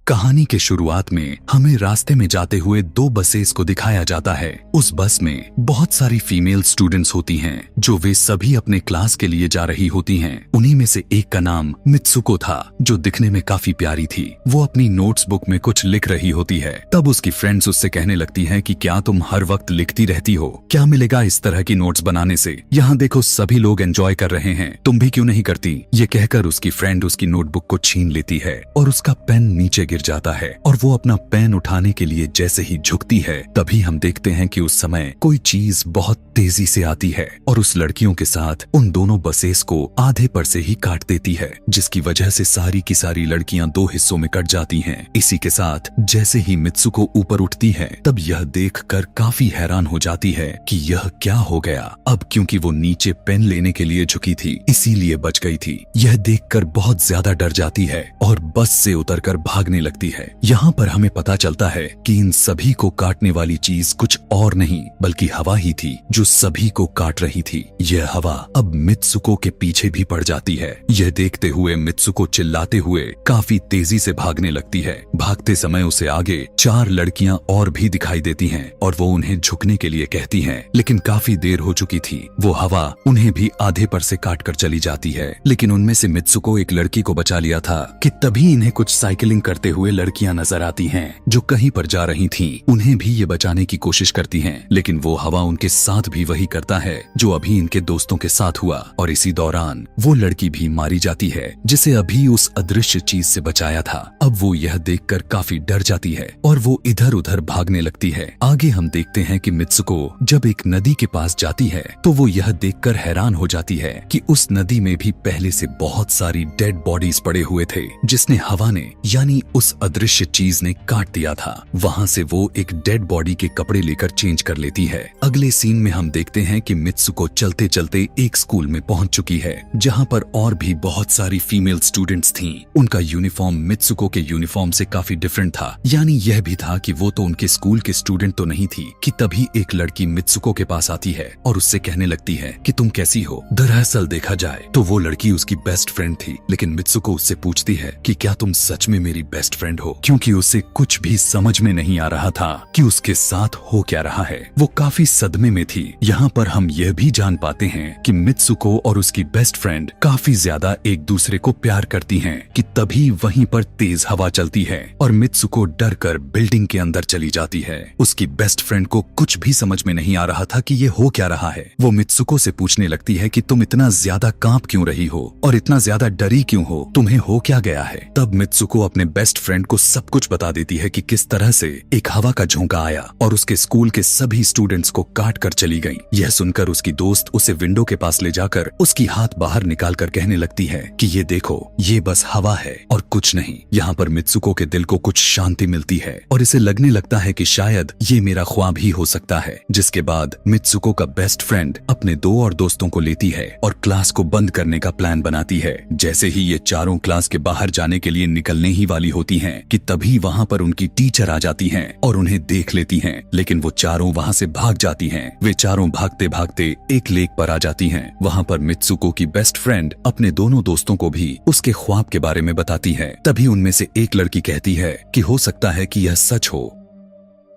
कहानी के शुरुआत में हमें रास्ते में जाते हुए दो बसेस को दिखाया जाता है। उस बस में बहुत सारी फीमेल स्टूडेंट्स होती हैं, जो वे सभी अपने क्लास के लिए जा रही होती हैं। उन्हीं में से एक का नाम मित्सुको था, जो दिखने में काफी प्यारी थी। वो अपनी नोट्स बुक में कुछ लिख रही होती है। तब उसकी फ्रेंड्स उससे कहने लगती हैं कि क्या तुम हर वक्त लिखती रहती हो? क्या मिलेगा इस तरह की नोट्स बनाने से? यहाँ देखो सभी लोग एंजॉय कर रहे हैं, तुम भी क्यों नहीं करती? ये कहकर उसकी फ्रेंड उसकी नोटबुक को छीन लेती है और उसका पेन नीचे गिर जाता है और वो अपना पेन उठाने के लिए जैसे ही झुकती है, तभी हम देखते हैं कि उस समय कोई चीज बहुत तेजी से आती है और उस लड़कियों के साथ उन दोनों बसेस को आधे पर से ही काट देती है, जिसकी वजह से सारी की सारी लड़कियां दो हिस्सों में कट जाती हैं। इसी के साथ जैसे ही मित्सुको ऊपर उठती है, तब यह देखकर काफी हैरान हो जाती है कि यह क्या हो गया। अब क्योंकि वो नीचे पेन लेने के लिए झुकी थी, इसीलिए बच गई थी। यह देखकर बहुत ज्यादा डर जाती है और बस से उतरकर भागने लगती है। यहाँ पर हमें पता चलता है कि इन सभी को काटने वाली चीज कुछ और नहीं बल्कि हवा ही थी, जो सभी को काट रही थी। यह हवा अब मित्सुको के पीछे भी पड़ जाती है। यह देखते हुए मित्सुको चिल्लाते हुए काफी तेजी से भागने लगती है। भागते समय उसे आगे 4 लड़कियां और भी दिखाई देती हैं और वो उन्हें झुकने के लिए कहती हैं, लेकिन काफी देर हो चुकी थी। वो हवा उन्हें भी आधे पर से काट कर चली जाती है। लेकिन उनमें से मित्सुको एक लड़की को बचा लिया था कि तभी इन्हें कुछ साइकिलिंग करते हुए लड़कियां नजर आती हैं, जो कहीं पर जा रही थीं। उन्हें भी ये बचाने की कोशिश करती हैं, लेकिन वो हवा उनके साथ भी वही करता है जो अभी इनके दोस्तों के साथ हुआ। और इसी दौरान वो लड़की भी मारी जाती है, जिसे अभी उस अदृश्य चीज से बचाया था। अब वो यह देखकर काफी डर जाती है और वो इधर उधर भागने लगती है। आगे हम देखते हैं कि मित्सुको जब एक नदी के पास जाती है, तो वो यह देखकर हैरान हो जाती है कि उस नदी में भी पहले से बहुत सारी डेड बॉडीज पड़े हुए थे, जिसने हवा ने यानी उस अदृश्य चीज ने काट दिया था। वहाँ से वो एक डेड बॉडी के कपड़े लेकर चेंज कर लेती है। अगले सीन में हम देखते हैं कि मित्सुको चलते चलते एक स्कूल में पहुंच चुकी है, जहाँ पर और भी बहुत सारी फीमेल स्टूडेंट्स थीं। उनका यूनिफॉर्म मित्सुको के यूनिफॉर्म से काफी डिफरेंट था। यानी यह भी था कि वो तो उनके स्कूल के स्टूडेंट तो नहीं थी कि तभी एक लड़की मित्सुको के पास आती है और उससे कहने लगती है कि तुम कैसी हो? दरअसल देखा जाए तो वो लड़की उसकी बेस्ट फ्रेंड थी, लेकिन मित्सुको उससे पूछती है कि क्या तुम सच में मेरी बेस्ट फ्रेंड हो, क्योंकि उसे कुछ भी समझ में नहीं आ रहा था कि उसके साथ हो क्या रहा है। वो काफी सदमे में थी। यहाँ पर हम यह भी जान पाते हैं कि मित्सुको और उसकी बेस्ट फ्रेंड काफी ज्यादा एक दूसरे को प्यार करती हैं कि तभी वहीं पर तेज हवा चलती है और मित्सुको डर कर बिल्डिंग के अंदर चली जाती है। उसकी बेस्ट फ्रेंड को कुछ भी समझ में नहीं आ रहा था कि ये हो क्या रहा है। वो मित्सुको से पूछने लगती है कि तुम इतना ज्यादा कांप क्यों रही हो और इतना ज्यादा डरी क्यों हो, तुम्हें हो क्या गया है? तब मित्सुको अपने बेस्ट फ्रेंड को सब कुछ बता देती है कि किस तरह से एक हवा का झोंका आया और उसके स्कूल के सभी स्टूडेंट्स को काट कर चली गई। यह सुनकर उसकी दोस्त उसे विंडो के पास ले जाकर उसकी हाथ बाहर निकाल कर कहने लगती है कि ये देखो, ये बस हवा है और कुछ नहीं। यहाँ पर मित्सुको के दिल को कुछ शांति मिलती है और इसे लगने लगता है कि शायद ये मेरा ख्वाब ही हो सकता है। जिसके बाद मित्सुको का बेस्ट फ्रेंड अपने 2 और दोस्तों को लेती है और क्लास को बंद करने का प्लान बनाती है। जैसे ही ये चारों क्लास के बाहर जाने के लिए निकलने ही वाली होती हैं कि तभी वहाँ पर उनकी टीचर आ जाती हैं और उन्हें देख लेती हैं, लेकिन वो चारों वहाँ से भाग जाती हैं। वे चारों भागते भागते एक लेक पर आ जाती हैं। वहाँ पर मित्सुको की बेस्ट फ्रेंड अपने दोनों दोस्तों को भी उसके ख्वाब के बारे में बताती है। तभी उनमें से एक लड़की कहती है कि हो सकता है कि यह सच हो,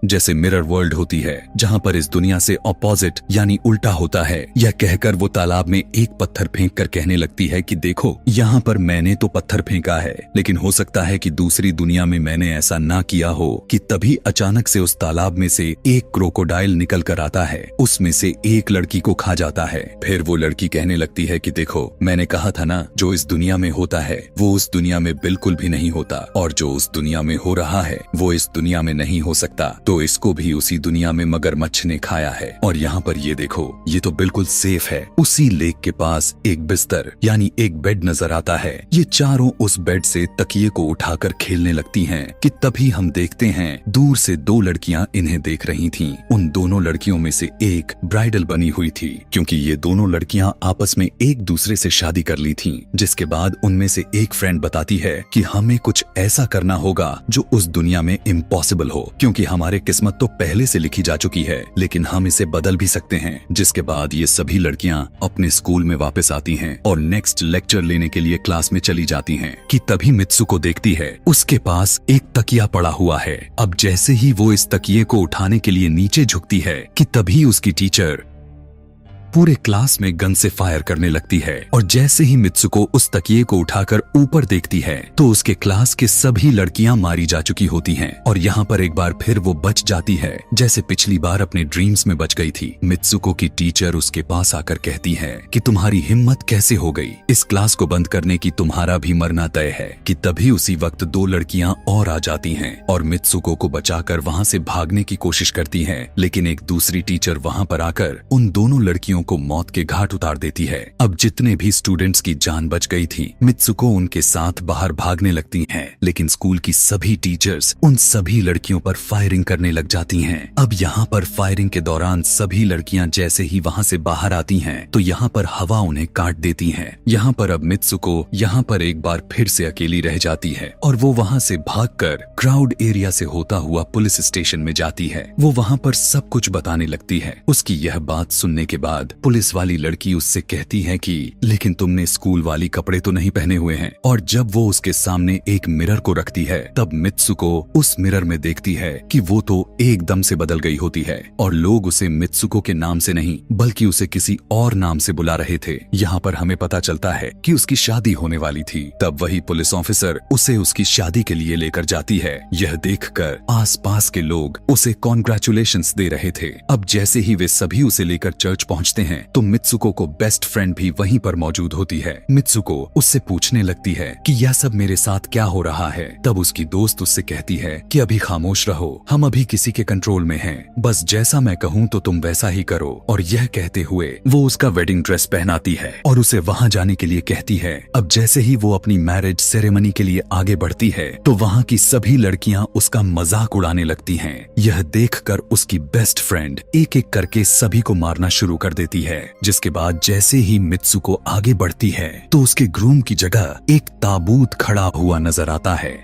जैसे मिरर वर्ल्ड होती है जहाँ पर इस दुनिया से ऑपोजिट यानी उल्टा होता है। यह कहकर वो तालाब में एक पत्थर फेंक कर कहने लगती है कि देखो, यहाँ पर मैंने तो पत्थर फेंका है, लेकिन हो सकता है कि दूसरी दुनिया में मैंने ऐसा ना किया हो। कि तभी अचानक से उस तालाब में से एक क्रोकोडाइल निकल कर आता है, उसमें से एक लड़की को खा जाता है। फिर वो लड़की कहने लगती है कि देखो, मैंने कहा था ना, जो इस दुनिया में होता है वो उस दुनिया में बिल्कुल भी नहीं होता, और जो उस दुनिया में हो रहा है वो इस दुनिया में नहीं हो सकता। तो इसको भी उसी दुनिया में मगरमच्छ ने खाया है। और यहाँ पर ये देखो, ये तो बिल्कुल सेफ है। उसी लेक के पास एक बिस्तर यानी एक बेड नजर आता है। ये चारों उस बेड से तकिए को उठाकर खेलने लगती हैं कि तभी हम देखते हैं दूर से 2 लड़कियां इन्हें देख रही थीं। उन दोनों लड़कियों में से एक ब्राइडल बनी हुई थी, क्योंकि ये दोनों लड़कियां आपस में एक दूसरे से शादी कर ली थीं। जिसके बाद उनमें से एक फ्रेंड बताती है कि हमें कुछ ऐसा करना होगा जो उस दुनिया में इम्पॉसिबल हो, क्योंकि हमारे किस्मत तो पहले से लिखी जा चुकी है, लेकिन हम इसे बदल भी सकते हैं। जिसके बाद ये सभी लड़कियां अपने स्कूल में वापस आती हैं और नेक्स्ट लेक्चर लेने के लिए क्लास में चली जाती हैं कि तभी मित्सुको देखती है उसके पास एक तकिया पड़ा हुआ है। अब जैसे ही वो इस तकिए को उठाने के लिए नीचे झुकती है कि तभी उसकी टीचर पूरे क्लास में गन से फायर करने लगती है और जैसे ही मित्सुको उस तकिए को उठाकर ऊपर देखती है तो उसके क्लास के सभी लड़कियां मारी जा चुकी होती हैं और यहाँ पर एक बार फिर वो बच जाती है जैसे पिछली बार अपने ड्रीम्स में बच गई थी। मित्सुको की टीचर उसके पास आकर कहती है कि तुम्हारी हिम्मत कैसे हो गई, इस क्लास को बंद करने की, तुम्हारा भी मरना तय है। कि तभी उसी वक्त दो लड़कियां और आ जाती हैं और मित्सुको को बचाकर वहाँ से भागने की कोशिश करती हैं, लेकिन एक दूसरी टीचर वहाँ पर आकर उन दोनों लड़कियों को मौत के घाट उतार देती है। अब जितने भी स्टूडेंट्स की जान बच गई थी, मित्सुको उनके साथ बाहर भागने लगती हैं, लेकिन स्कूल की सभी टीचर्स उन सभी लड़कियों पर फायरिंग करने लग जाती हैं। अब यहाँ पर फायरिंग के दौरान सभी लड़कियां जैसे ही वहाँ से बाहर आती हैं, तो यहाँ पर हवा उन्हें काट देती है। यहाँ पर अब मित्सुको यहाँ पर एक बार फिर से अकेली रह जाती है और वो वहाँ से भागकर क्राउड एरिया से होता हुआ पुलिस स्टेशन में जाती है। वो वहाँ पर सब कुछ बताने लगती है। उसकी यह बात सुनने के बाद पुलिस वाली लड़की उससे कहती है कि लेकिन तुमने स्कूल वाली कपड़े तो नहीं पहने हुए हैं। और जब वो उसके सामने एक मिरर को रखती है तब मित्सुको उस मिरर में देखती है कि वो तो एकदम से बदल गई होती है और लोग उसे मित्सुको के नाम से नहीं बल्कि उसे किसी और नाम से बुला रहे थे। यहाँ पर हमें पता चलता है कि उसकी शादी होने वाली थी। तब वही पुलिस ऑफिसर उसे उसकी शादी के लिए लेकर जाती है। यह देखकर आसपास के लोग उसे कॉन्ग्रेचुलेशंस दे रहे थे। अब जैसे ही वे सभी उसे लेकर चर्च पहुंचते हैं तो मित्सुको को बेस्ट फ्रेंड भी वहीं पर मौजूद होती है। मित्सुको उससे पूछने लगती है कि यह सब मेरे साथ क्या हो रहा है। तब उसकी दोस्त उससे कहती है कि अभी खामोश रहो, हम अभी किसी के कंट्रोल में हैं, बस जैसा मैं कहूँ तो तुम वैसा ही करो। और यह कहते हुए वो उसका वेडिंग ड्रेस पहनाती है और उसे वहाँ जाने के लिए कहती है। अब जैसे ही वो अपनी मैरिज सेरेमनी के लिए आगे बढ़ती है तो वहाँ की सभी लड़कियाँ उसका मजाक उड़ाने लगती हैं। यह देखकर उसकी बेस्ट फ्रेंड एक एक करके सभी को मारना शुरू कर देती है। जिसके बाद जैसे ही मित्सुको आगे बढ़ती है तो उसके ग्रूम की जगह एक ताबूत खड़ा हुआ नजर आता है।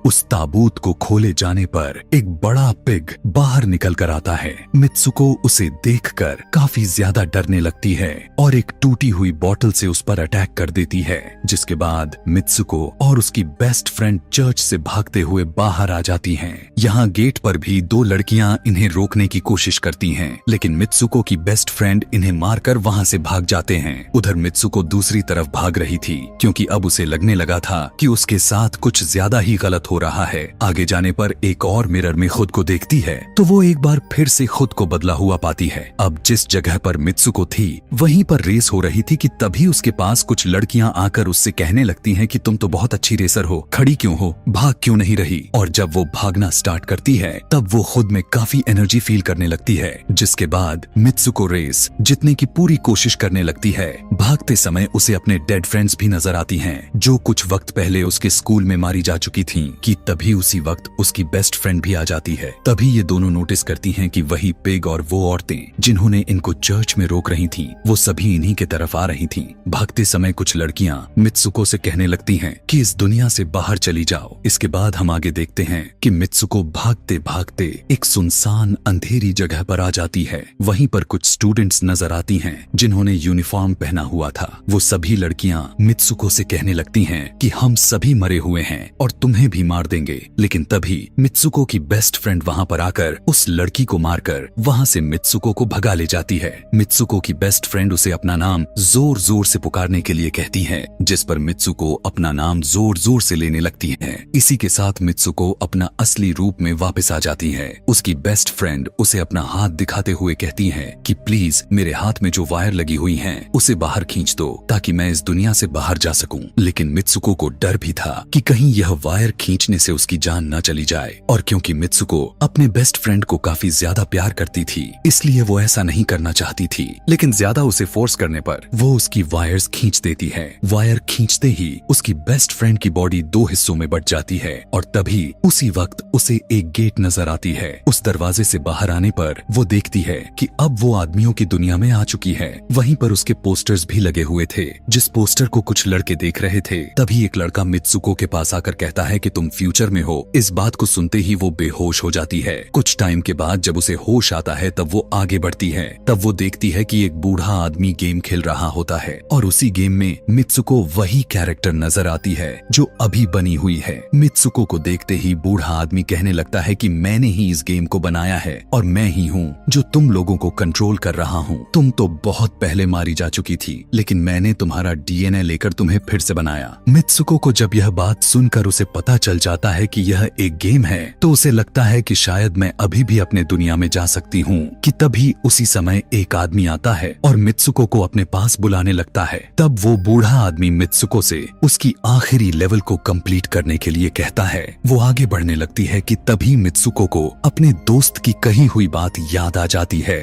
उस ताबूत को खोले जाने पर एक बड़ा पिग बाहर निकल कर आता है। मित्सुको उसे देखकर काफी ज्यादा डरने लगती है और एक टूटी हुई बोतल से उस पर अटैक कर देती है। जिसके बाद मित्सुको और उसकी बेस्ट फ्रेंड चर्च से भागते हुए बाहर आ जाती हैं। यहाँ गेट पर भी दो लड़कियां इन्हें रोकने की कोशिश करती हैं, लेकिन मित्सुको की बेस्ट फ्रेंड इन्हें मारकर वहाँ से भाग जाते हैं। उधर मित्सुको दूसरी तरफ भाग रही थी क्योंकि अब उसे लगने लगा था कि उसके साथ कुछ ज्यादा ही गलत हो रहा है। आगे जाने पर एक और मिरर में खुद को देखती है तो वो एक बार फिर से खुद को बदला हुआ पाती है। अब जिस जगह पर मित्सुको थी वहीं पर रेस हो रही थी कि तभी उसके पास कुछ लड़कियां आकर उससे कहने लगती हैं कि तुम तो बहुत अच्छी रेसर हो, खड़ी क्यों हो, भाग क्यों नहीं रही। और जब वो भागना स्टार्ट करती है तब वो खुद में काफी एनर्जी फील करने लगती है। जिसके बाद मित्सुको रेस जीतने की पूरी कोशिश करने लगती है। भागते समय उसे अपने डेड फ्रेंड्स भी नजर आती हैं जो कुछ वक्त पहले उसके स्कूल में मारी जा चुकी थीं। कि तभी उसी वक्त उसकी बेस्ट फ्रेंड भी आ जाती है। तभी ये दोनों नोटिस करती हैं कि वही पिग और वो औरतें जिन्होंने इनको चर्च में रोक रही थीं, वो सभी इन्हीं के तरफ आ रही थीं। भागते समय कुछ लड़कियां मित्सुको से कहने लगती हैं कि इस दुनिया से बाहर चली जाओ। इसके बाद हम आगे देखते हैं कि मित्सुको भागते भागते एक सुनसान अंधेरी जगह पर आ जाती है। वहीं पर कुछ स्टूडेंट्स नजर आती हैं जिन्होंने यूनिफॉर्म पहना हुआ था। वो सभी लड़कियां मित्सुको से कहने लगती हैं कि हम सभी मरे हुए हैं और तुम्हें भी मार देंगे। लेकिन तभी मित्सुको की बेस्ट फ्रेंड वहां पर आकर उस लड़की को मारकर वहां से मित्सुको को भगा ले जाती है। मित्सुको की बेस्ट फ्रेंड उसे अपना नाम जोर जोर से पुकारने के लिए कहती है, जिस पर मित्सुको अपना नाम जोर जोर से लेने लगती है। इसी के साथ मित्सुको अपना असली रूप में वापस आ जाती है। उसकी बेस्ट फ्रेंड उसे अपना हाथ दिखाते हुए कहती है कि प्लीज मेरे हाथ में जो वायर लगी हुई है उसे बाहर खींच दो ताकि मैं इस दुनिया से बाहर जा सकूं। लेकिन मित्सुको को डर भी था कि कहीं यह वायर खींचने से उसकी जान न चली जाए। और क्योंकि मित्सुको अपने बेस्ट फ्रेंड को काफी ज्यादा प्यार करती थी इसलिए वो ऐसा नहीं करना चाहती थी, लेकिन ज्यादा उसे फोर्स करने पर वो उसकी वायर्स खींच देती है। वायर खींचते ही उसकी बेस्ट फ्रेंड की बॉडी दो हिस्सों में बट जाती है और तभी उसी वक्त उसे एक गेट नजर आती है। उस दरवाजे से बाहर आने पर वो देखती है कि अब वो आदमियों की दुनिया में आ चुकी है। वहीं पर उसके पोस्टर्स भी लगे हुए थे। जिस पोस्टर को कुछ लड़के देख रहे थे तभी एक लड़का मित्सुको के पास आकर कहता है कि तुम फ्यूचर में हो। इस बात को सुनते ही वो बेहोश हो जाती है। कुछ टाइम के बाद जब उसे होश आता है तब वो आगे बढ़ती है। तब वो देखती है कि एक बूढ़ा आदमी गेम खेल रहा होता है और उसी गेम में मित्सुको वही कैरेक्टर नजर आती है जो अभी बनी हुई है। मित्सुको को देखते ही बूढ़ा आदमी कहने लगता है कि मैंने ही इस गेम को बनाया है और मैं ही हूँ जो तुम लोगों को कंट्रोल कर रहा हूँ। तुम तो बहुत पहले मारी जा चुकी थी, लेकिन मैंने तुम्हारा डीएनए लेकर तुम्हें फिर से बनाया। मित्सुको को जब यह बात सुनकर उसे पता चल जाता है कि यह एक गेम है तो उसे लगता है कि शायद मैं अभी भी अपने दुनिया में जा सकती हूँ कि तभी उसी समय एक आदमी आता है और मित्सुको को अपने पास बुलाने लगता है। तब वो बूढ़ा आदमी मित्सुको से उसकी आखिरी लेवल को कंप्लीट करने के लिए कहता है। वो आगे बढ़ने लगती है कि तभी मित्सुको को अपने दोस्त की कही हुई बात याद आ जाती है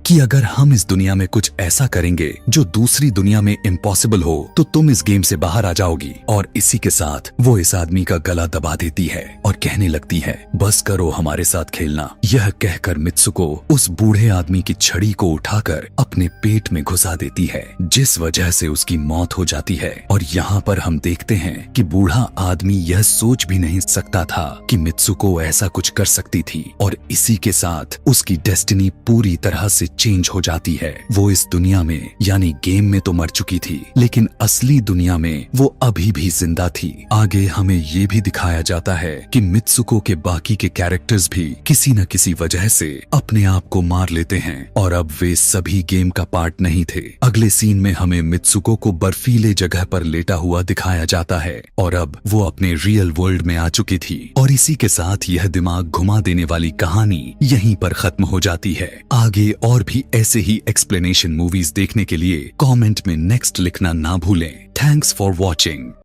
कि अगर हम इस दुनिया में कुछ ऐसा करेंगे जो दूसरी दुनिया में इम्पॉसिबल हो तो तुम इस गेम से बाहर आ जाओगी। और इसी के साथ वो इस आदमी का गला दबा देती है और कहने लगती है बस करो हमारे साथ खेलना। यह कहकर मित्सुको उस बूढ़े आदमी की छड़ी को उठाकर अपने पेट में घुसा देती है, जिस वजह से उसकी मौत हो जाती है। और यहाँ पर हम देखते हैं कि बूढ़ा आदमी यह सोच भी नहीं सकता था कि मित्सुको ऐसा कुछ कर सकती थी और इसी के साथ उसकी डेस्टिनी पूरी तरह से चेंज हो जाती है। वो इस दुनिया में यानी गेम में तो मर चुकी थी, लेकिन असली दुनिया में वो अभी भी जिंदा थी। आगे हमें ये भी दिखाया जाता है कि मित्सुको के बाकी के कैरेक्टर्स भी किसी न किसी वजह से अपने आप को मार लेते हैं और अब वे सभी गेम का पार्ट नहीं थे। अगले सीन में हमें मित्सुको को बर्फीले जगह पर लेटा हुआ दिखाया जाता है और अब वो अपने रियल वर्ल्ड में आ चुकी थी। और इसी के साथ यह दिमाग घुमा देने वाली कहानी यहीं पर खत्म हो जाती है। आगे और भी ऐसे ही एक्सप्लेनेशन मूवीज देखने के लिए कमेंट में नेक्स्ट लिखना ना भूलें। Thanks for watching.